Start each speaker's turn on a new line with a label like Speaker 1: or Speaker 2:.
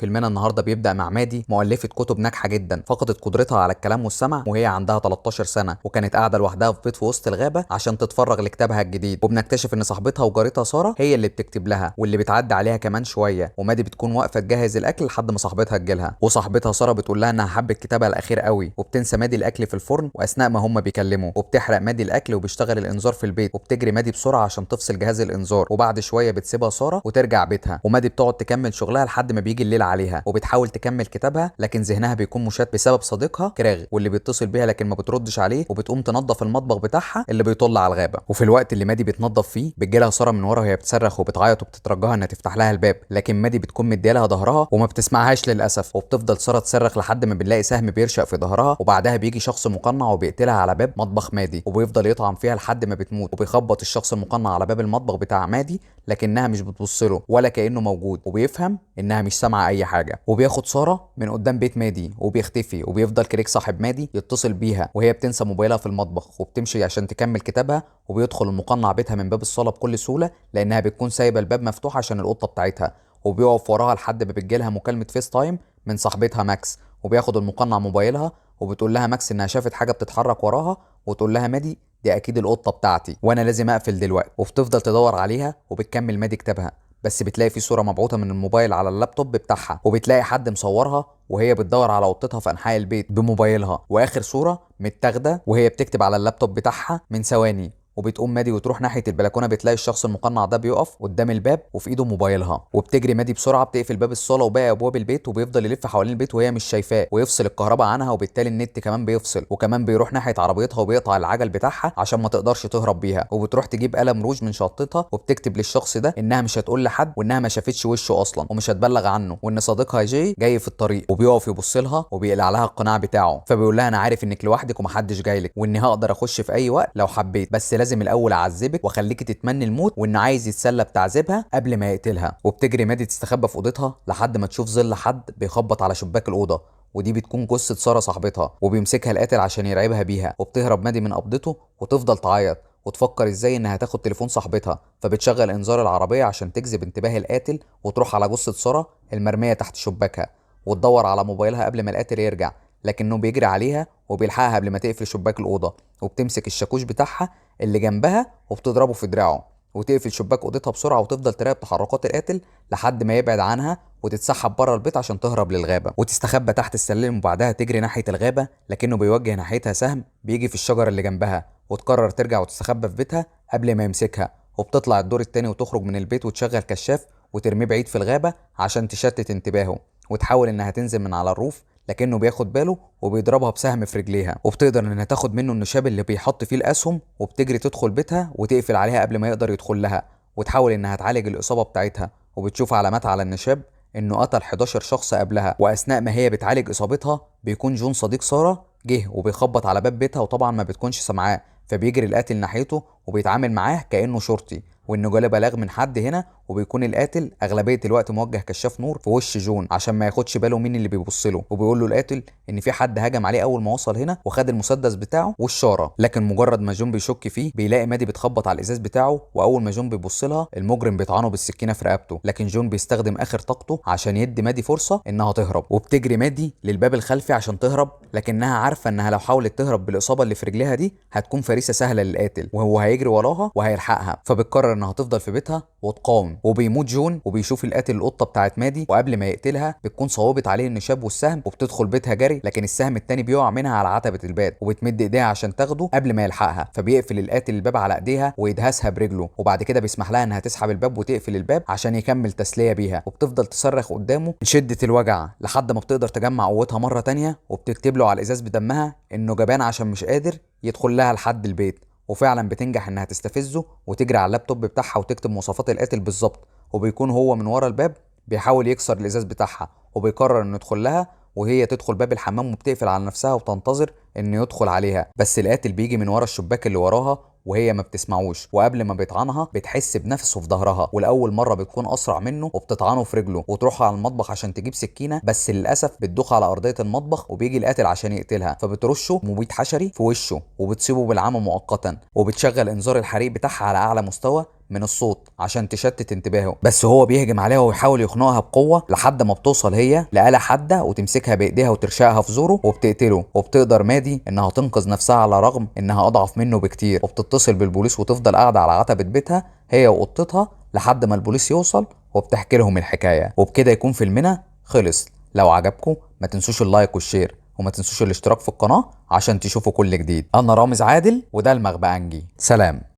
Speaker 1: فيلمنا النهارده بيبدأ مع مادي، مؤلفة كتب ناجحة جدا، فقدت قدرتها على الكلام والسمع وهي عندها 13 سنة، وكانت قاعدة لوحدها في بيت في وسط الغابة عشان تتفرغ لكتابها الجديد. وبنكتشف ان صاحبتها وجارتها سارة هي اللي بتكتب لها واللي بتعدي عليها كمان شوية، ومادي بتكون واقفة تجهز الاكل لحد ما صاحبتها تجيلها. وصاحبتها سارة بتقول لها انها حبت كتابها الاخير قوي، وبتنسى مادي الاكل في الفرن واثناء ما هم بيكلموا، وبتحرق مادي الاكل وبيشتغل الانذار في البيت، وبتجري مادي بسرعة عشان تفصل جهاز الانذار. وبعد شوية بتسيبها سارة وترجع بيتها، ومادي بتقعد تكمل شغلها لحد ما بيجي الليل عليها، وبتحاول تكمل كتابها لكن ذهنها بيكون مشتت بسبب صديقها كراغ واللي بيتصل بيها لكن ما بتردش عليه، وبتقوم تنظف المطبخ بتاعها اللي بيطل على الغابه. وفي الوقت اللي مادي بتنظف فيه بتجيلها ساره من ورا وهي بتصرخ وبتعيط وبتترجاها انها تفتح لها الباب، لكن مادي بتكون مديالها ظهرها وما بتسمعهاش للاسف. وبتفضل ساره تصرخ لحد ما بنلاقي سهم بيرشق في ظهرها، وبعدها بيجي شخص مقنع وبيقتلها على باب مطبخ مادي، وبيفضل يطعن فيها لحد ما بتموت. وبيخبط الشخص المقنع على باب المطبخ بتاع مادي لكنها مش بتبص له ولا كانه موجود، وبيفهم انها مش سامعه اي حاجه. وبياخد ساره من قدام بيت مادي وبيختفي، وبيفضل كريك صاحب مادي يتصل بيها وهي بتنسى موبايلها في المطبخ وبتمشي عشان تكمل كتابها. وبيدخل المقنع بيتها من باب الصاله بكل سهوله لانها بتكون سايبه الباب مفتوح عشان القطه بتاعتها، وبيقف وراها لحد ما بتجيلها مكالمه فيس تايم من صاحبتها ماكس. وبياخد المقنع موبايلها وبتقول لها ماكس انها شافت حاجه بتتحرك وراها، وتقول لها مادي دي اكيد القطه بتاعتي وانا لازم اقفل دلوقتي. وبتفضل تدور عليها وبتكمل مادي كتابها، بس بتلاقي في صوره مبعوثه من الموبايل على اللابتوب بتاعها، وبتلاقي حد مصورها وهي بتدور على قطتها في انحاء البيت بموبايلها. واخر صوره متاخده وهي بتكتب على اللابتوب بتاعها من ثواني. وبتقوم مادي وتروح ناحيه البلكونه، بتلاقي الشخص المقنع ده بيقف قدام الباب وفي ايده موبايلها. وبتجري مادي بسرعه بتقفل باب الصاله وباقي ابواب البيت، وبيفضل يلف حوالين البيت وهي مش شايفاه، ويفصل الكهرباء عنها وبالتالي النت كمان بيفصل. وكمان بيروح ناحيه عربيتها وبيقطع العجل بتاعها عشان ما تقدرش تهرب بيها. وبتروح تجيب قلم روج من شنطتها وبتكتب للشخص ده انها مش هتقول لحد وانها ما شافتش وشه اصلا ومش هتبلغ عنه، وان صديقها جاي جاي في الطريق. وبيقف يبص لها وبيقلع لها القناع بتاعه، فبيقول لها انا عارف انك لوحدك ومحدش جاي لك، واني هقدر اخش في اي وقت لو حبيت، بس لازم الاول اعذبك واخليكي تتمني الموت، وان عايز يتسلى بتعذيبها قبل ما يقتلها. وبتجري مادي تستخبى في اوضتها لحد ما تشوف ظل حد بيخبط على شباك الاوضه، ودي بتكون جثه ساره صاحبتها، وبيمسكها القاتل عشان يرعبها بيها. وبتهرب مادي من قبضته وتفضل تعيط وتفكر ازاي انها تاخد تليفون صاحبتها، فبتشغل انذار العربيه عشان تجذب انتباه القاتل وتروح على جثه ساره المرميه تحت شباكها، وتدور على موبايلها قبل ما القاتل يرجع، لكنه بيجري عليها وبيلحقها قبل ما تقفل شباك الاوضه. وبتمسك الشاكوش بتاعها اللي جنبها وبتضربه في دراعه، وتقفل شباك اوضتها بسرعه وتفضل تراقب تحركات القاتل لحد ما يبعد عنها، وتتسحب بره البيت عشان تهرب للغابه وتستخبى تحت السلم. وبعدها تجري ناحيه الغابه لكنه بيوجه ناحيتها سهم بيجي في الشجره اللي جنبها، وتقرر ترجع وتستخبى في بيتها قبل ما يمسكها. وبتطلع الدور التاني وتخرج من البيت وتشغل كشاف وترميه بعيد في الغابه عشان تشتت انتباهه، وتحاول انها تنزل من على الروف لكنه بياخد باله وبيضربها بسهم في رجليها. وبتقدر انها تاخد منه النشاب اللي بيحط فيه الاسهم، وبتجري تدخل بيتها وتقفل عليها قبل ما يقدر يدخل لها، وتحاول انها تعالج الاصابه بتاعتها. وبتشوف علامات على النشاب انه قتل 11 شخص قبلها. واثناء ما هي بتعالج اصابتها بيكون جون صديق ساره جه وبيخبط على باب بيتها، وطبعا ما بتكونش سامعاه، فبيجري القاتل ناحيته وبيتعامل معاه كانه شرطي وانه جاله بلاغ من حد هنا. وبيكون القاتل اغلبيه الوقت موجه كشاف نور في وش جون عشان ما ياخدش باله مين اللي بيبص له. وبيقول له القاتل ان في حد هجم عليه اول ما وصل هنا وخد المسدس بتاعه والشاره، لكن مجرد ما جون بيشك فيه بيلاقي مادي بتخبط على الازاز بتاعه، واول ما جون بيبص لها المجرم بيطعنه بالسكينه في رقبته، لكن جون بيستخدم اخر طاقته عشان يدي مادي فرصه انها تهرب. وبتجري مادي للباب الخلفي عشان تهرب، لكنها عارفه انها لو حاولت تهرب بالاصابه اللي في رجلها دي هتكون فريسه سهله للقاتل وهو هيجري وراها وهيلحقها، فبتقرر انها تفضل في بيتها وتقاوم. وبيموت جون وبيشوف القاتل القطه بتاعت مادي، وقبل ما يقتلها بتكون صوابت عليه النشاب والسهم وبتدخل بيتها جري، لكن السهم التاني بيقع منها على عتبه الباب وبتمد ايديها عشان تاخده قبل ما يلحقها، فبيقفل القاتل الباب على ايديها ويدهسها برجله، وبعد كده بيسمح لها انها تسحب الباب وتقفل الباب عشان يكمل تسليه بيها. وبتفضل تصرخ قدامه من شده الوجع لحد ما بتقدر تجمع قوتها مره تانيه، وبتكتب له على الازاز بدمها انه جبان عشان مش قادر يدخل لها لحد البيت. وفعلا بتنجح انها تستفزه وتجري على اللابتوب بتاعها وتكتب مواصفات القاتل بالظبط، وبيكون هو من ورا الباب بيحاول يكسر الازاز بتاعها، وبيقرر انه يدخل لها وهي تدخل باب الحمام وبتقفل على نفسها وتنتظر انه يدخل عليها، بس القاتل بيجي من ورا الشباك اللي وراها وهي ما بتسمعوش، وقبل ما بيطعنها بتحس بنفسه في ظهرها، ولاول مره بتكون اسرع منه وبتطعنه في رجله، وتروح على المطبخ عشان تجيب سكينه، بس للاسف بتدوخ على ارضيه المطبخ وبيجي القاتل عشان يقتلها، فبترشه مبيد حشري في وشه وبتصيبه بالعمى مؤقتا، وبتشغل انذار الحريق بتاعها على اعلى مستوى من الصوت عشان تشتت انتباهه، بس هو بيهجم عليها ويحاول يخنقها بقوه لحد ما بتوصل هي لآلة حاده وتمسكها بايديها وترشقها في زوره وبتقتله. وبتقدر مادي انها تنقذ نفسها على رغم انها اضعف منه بكتير، وبتتصل بالبوليس وتفضل قاعده على عتبه بيتها هي وقطتها لحد ما البوليس يوصل، وبتحكي لهم الحكايه. وبكده يكون فيلمنا خلص. لو عجبكم ما تنسوش اللايك والشير، وما تنسوش الاشتراك في القناه عشان تشوفوا كل جديد. انا رامز عادل وده المغبقنجي. سلام.